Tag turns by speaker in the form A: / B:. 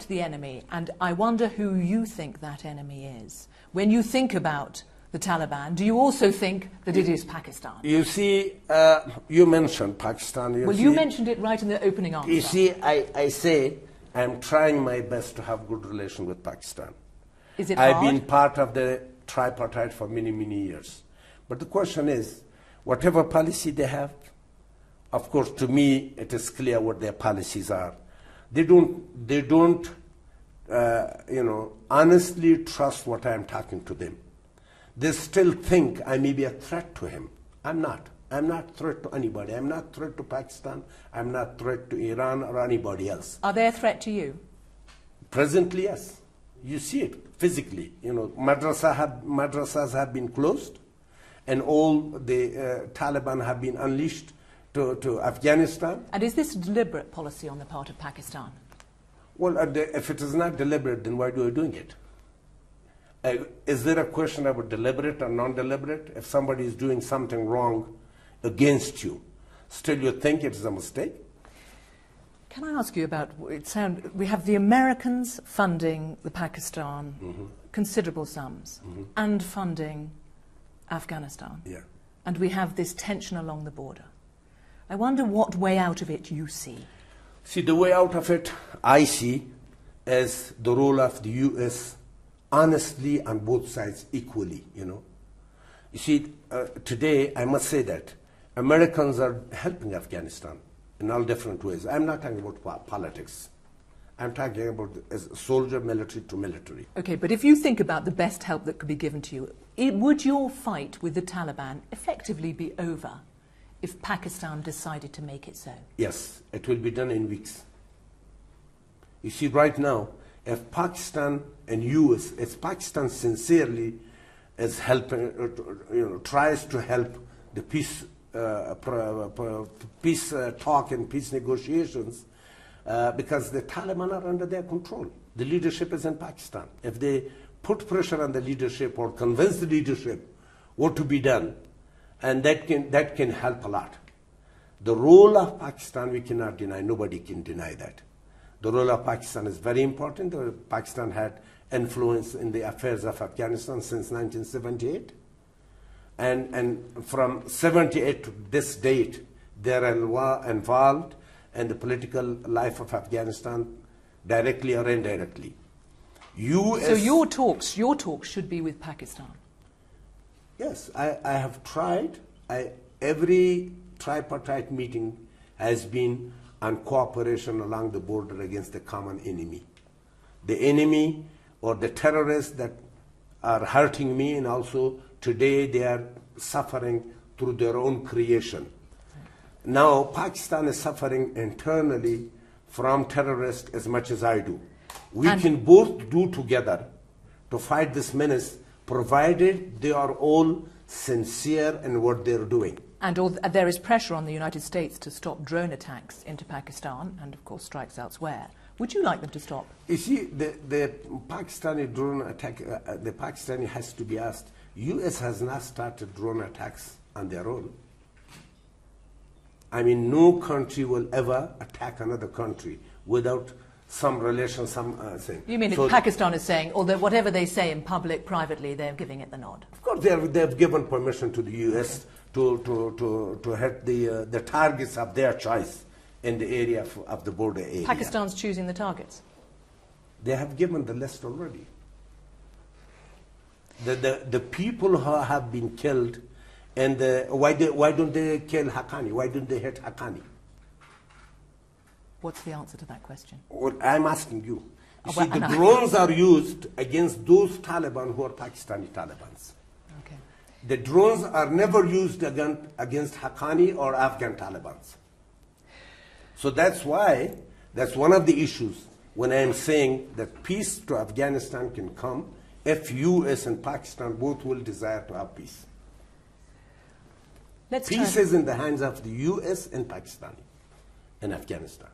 A: the enemy, and I wonder who you think that enemy is. When you think about the Taliban, do you also think that it is Pakistan?
B: You see, you mentioned Pakistan.
A: You mentioned it right in the opening answer.
B: You see, I say I'm trying my best to have good relation with Pakistan.
A: Is it hard?
B: I've been part of the tripartite for many, many years. But the question is, whatever policy they have, of course, to me, it is clear what their policies are. They don't, honestly trust what I'm talking to them. They still think I may be a threat to him. I'm not. I'm not a threat to anybody. I'm not a threat to Pakistan. I'm not a threat to Iran or anybody else.
A: Are they a threat to you?
B: Presently, yes. You see it physically. Madrasas have been closed, and all the Taliban have been unleashed to Afghanistan.
A: And is this a deliberate policy on the part of Pakistan?
B: Well, if it is not deliberate, then why are you doing it? Is there a question about deliberate or non-deliberate? If somebody is doing something wrong against you, still you think it is a mistake?
A: Can I ask you about, we have the Americans funding the Pakistan, considerable sums, and funding Afghanistan.
B: Yeah.
A: And we have this tension along the border. I wonder what way out of it you see.
B: See, the way out of it I see as the role of the U.S. honestly on both sides equally, You see, today I must say that Americans are helping Afghanistan in all different ways. I'm not talking about politics. I'm talking about as soldier, military to military.
A: Okay, but if you think about the best help that could be given to you, would your fight with the Taliban effectively be over if Pakistan decided to make it so?
B: Yes, it will be done in weeks. You see, right now, if Pakistan and US, if Pakistan sincerely is helping, tries to help the peace talk and peace negotiations, because the Taliban are under their control. The leadership is in Pakistan. If they put pressure on the leadership or convince the leadership what to be done, and that can help a lot. The role of Pakistan we cannot deny. Nobody can deny that. The role of Pakistan is very important. Pakistan had influence in the affairs of Afghanistan since 1978. And from 78 to this date, they're involved in the political life of Afghanistan, directly or indirectly.
A: So your talks should be with Pakistan?
B: Yes, I have tried. Every tripartite meeting has been on cooperation along the border against the common enemy. The enemy or the terrorists that are hurting me, and also today they are suffering through their own creation. Now Pakistan is suffering internally from terrorists as much as I do. We can both do together to fight this menace, provided they are all sincere in what they're doing.
A: And there is pressure on the United States to stop drone attacks into Pakistan and, of course, strikes elsewhere. Would you like them to stop?
B: You see, the Pakistani drone attack, the Pakistani has to be asked, U.S. has not started drone attacks on their own. I mean, no country will ever attack another country without some relation, thing.
A: You mean Pakistan is saying, although whatever they say in public, privately, they're giving it the nod?
B: Of course, they've given permission to the U.S. to hit the targets of their choice in the area of the border area.
A: Pakistan's choosing the targets?
B: They have given the list already. The people who have been killed, and why don't they kill Haqqani? Why don't they hit Haqqani?
A: What's the answer to that question?
B: Well, I'm asking you. You see, the drones are used against those Taliban who are Pakistani Talibans.
A: Okay.
B: The drones are never used against Haqqani or Afghan Talibans. So that's why, that's one of the issues when I'm saying that peace to Afghanistan can come if U.S. and Pakistan both will desire to have peace. Peace is in the hands of the U.S. and Pakistan in Afghanistan.